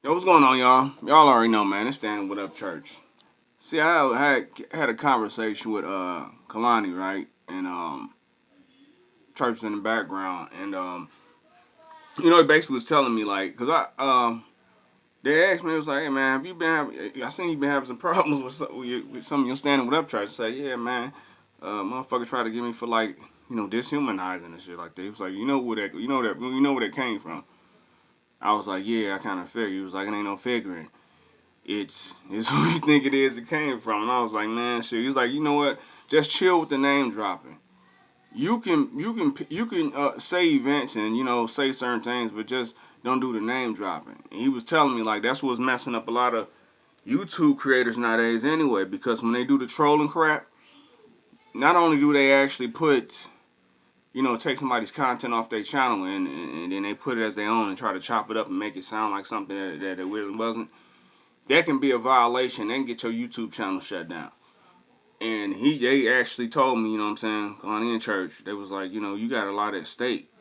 Yo, what's going on, y'all? Y'all already know, man. It's Standing What Up Church. See, I had a conversation with Kalani, right? And church in the background, and he basically was telling me like, cause they asked me, it was like, hey man, have you been having? I seen you been having some problems with some of your Standing What Up Church. I say, yeah, man. Motherfucker tried to get me for like, dishumanizing and shit like that. He was like, you know where that came from. I was like, yeah, I kind of figured. He was like, it ain't no figuring. It's who you think it is it came from. And I was like, man, shit. He's like, you know what? Just chill with the name dropping. You can say events and say certain things, but just don't do the name dropping. And he was telling me like that's what's messing up a lot of YouTube creators nowadays anyway, because when they do the trolling crap, not only do they actually put take somebody's content off their channel and then they put it as their own and try to chop it up and make it sound like something that it really wasn't. That can be a violation. They can get your YouTube channel shut down. And they actually told me, Kalani in church, they was like, you got a lot at stake.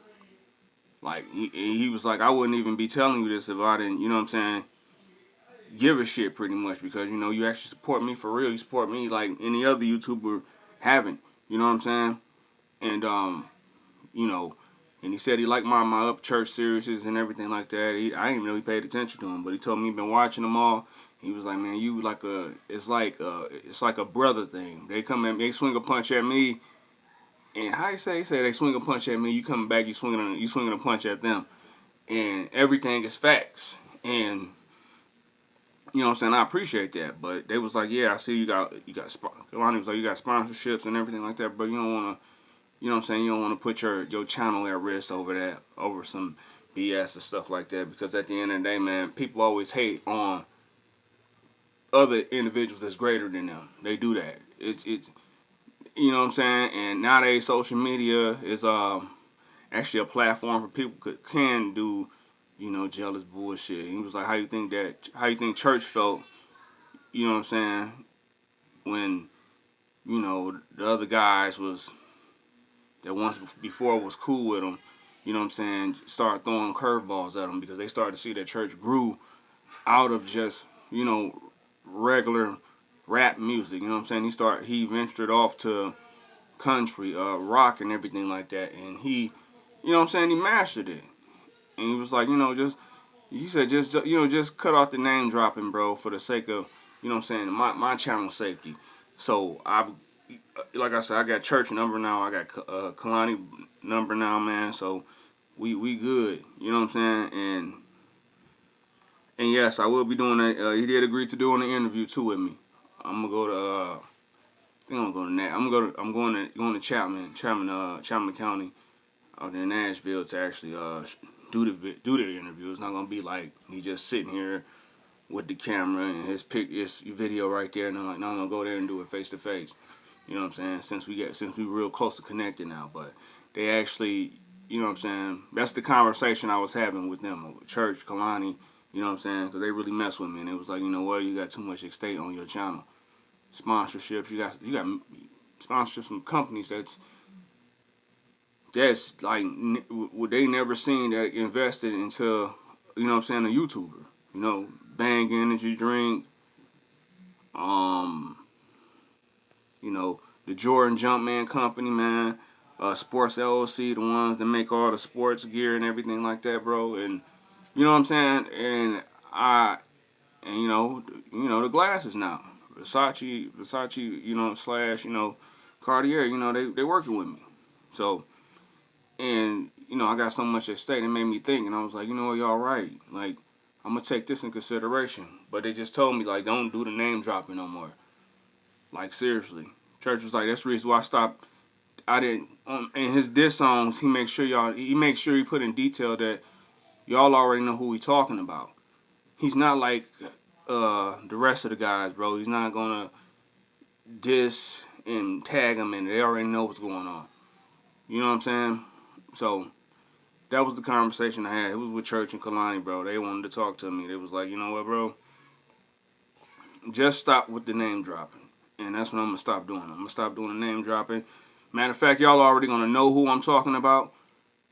Like, he was like, I wouldn't even be telling you this if I didn't, give a shit pretty much because, you actually support me for real. You support me like any other YouTuber haven't, you know what I'm saying? And, and he said he liked my Up Church series and everything like that. I ain't really paid attention to him, but he told me he been watching them all. He was like, man, you like it's like a brother thing. They come at me, they swing a punch at me, and how you say? He said they swing a punch at me, you coming back, you swinging a punch at them, and everything is facts. And you know what I'm saying? I appreciate that, but they was like, yeah, I see you got Kalani was like, you got sponsorships and everything like that, but you don't want to. You know what I'm saying? You don't want to put your channel at risk over some BS and stuff like that, because at the end of the day, man, people always hate on other individuals that's greater than them. They do that. It's you know what I'm saying? And nowadays social media is actually a platform for people can do, jealous bullshit. He was like, how you think church felt, you know what I'm saying, when, the other guys was that once before was cool with them, you know what I'm saying, started throwing curveballs at them because they started to see that church grew out of just, regular rap music. You know what I'm saying? He ventured off to country, rock and everything like that. And he, you know what I'm saying, he mastered it. And he was like, just cut off the name dropping, bro, for the sake of, what I'm saying, my channel safety. So like I said, I got church number now. I got Kalani number now, man. So we good. You know what I'm saying? And yes, I will be doing that. He did agree to doing an interview too with me. I'm gonna go to. I think I'm gonna go to Nat. I'm going to Chapman County, out in Nashville to actually do the interview. It's not gonna be like he just sitting here with the camera and his video right there, and I'm like, no, I'm gonna go there and do it face to face. You know what I'm saying? Since we real close to connected now, but they actually, you know what I'm saying? That's the conversation I was having with them, church, Kalani. You know what I'm saying? Because they really mess with me, and it was like, you know what? You got too much at stake on your channel. Sponsorships, you got sponsorships from companies that's like they never seen that invested into, you know what I'm saying, a YouTuber. Bang Energy Drink, the Jordan Jumpman Company, man, Sports LLC, the ones that make all the sports gear and everything like that, bro. And you know what I'm saying? And the glasses now, Versace, / Cartier, they working with me. So, and I got so much at stake. It made me think, and I was like, y'all right. Like, I'm gonna take this in consideration. But they just told me like, don't do the name dropping no more. Like, seriously. Church was like, that's the reason why I stopped. I didn't, in his diss songs, he makes sure he put in detail that y'all already know who he talking about. He's not like the rest of the guys, bro. He's not gonna diss and tag him, and they already know what's going on. You know what I'm saying? So that was the conversation I had. It was with Church and Kalani, bro. They wanted to talk to me. They was like, you know what, bro? Just stop with the name dropping. And that's what I'm going to stop doing. I'm going to stop doing the name dropping. Matter of fact, y'all already going to know who I'm talking about.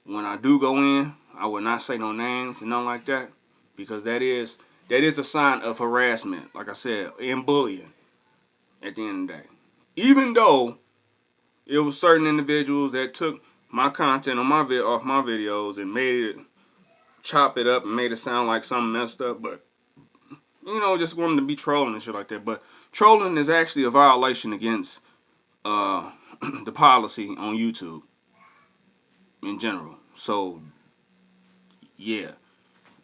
When I do go in, I will not say no names and nothing like that. Because that is that is a sign of harassment, like I said, and bullying at the end of the day. Even though it was certain individuals that took my content on off my videos and made it, chop it up and made it sound like something messed up, but just wanted to be trolling and shit like that. But trolling is actually a violation against the policy on YouTube in general. So yeah,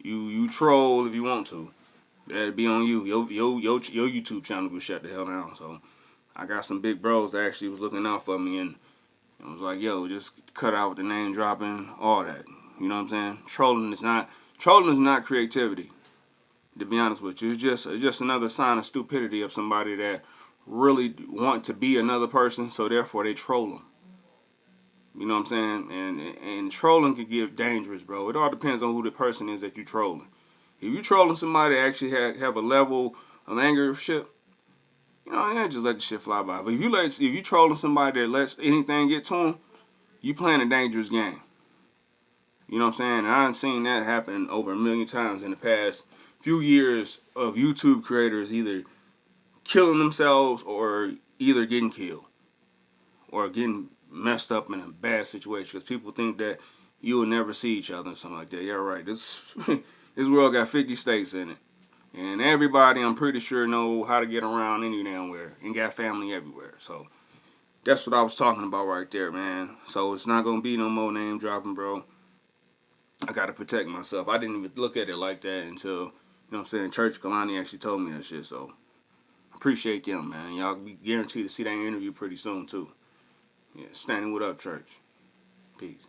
you troll if you want to. That'd be on you. Your YouTube channel will shut the hell down. So I got some big bros that actually was looking out for me and was like, yo, just cut out the name dropping, all that. You know what I'm saying? Trolling is not creativity. To be honest with you, it's just another sign of stupidity of somebody that really want to be another person, so therefore they troll them. You know what I'm saying? And trolling can get dangerous, bro. It all depends on who the person is that you're trolling. If you're trolling somebody that actually have a level of anger shit, just let the shit fly by. But if you trolling somebody that lets anything get to them, you playing a dangerous game. You know what I'm saying? And I've seen that happen over a million times in the past few years of YouTube creators either killing themselves or either getting killed or getting messed up in a bad situation because people think that you will never see each other or something like that. Yeah, right. This world got 50 states in it. And everybody, I'm pretty sure, know how to get around any damn where and got family everywhere. So that's what I was talking about right there, man. So it's not going to be no more name dropping, bro. I got to protect myself. I didn't even look at it like that until, Church Kalani actually told me that shit. So appreciate them, man. Y'all be guaranteed to see that interview pretty soon, too. Yeah, standing with up, Church. Peace.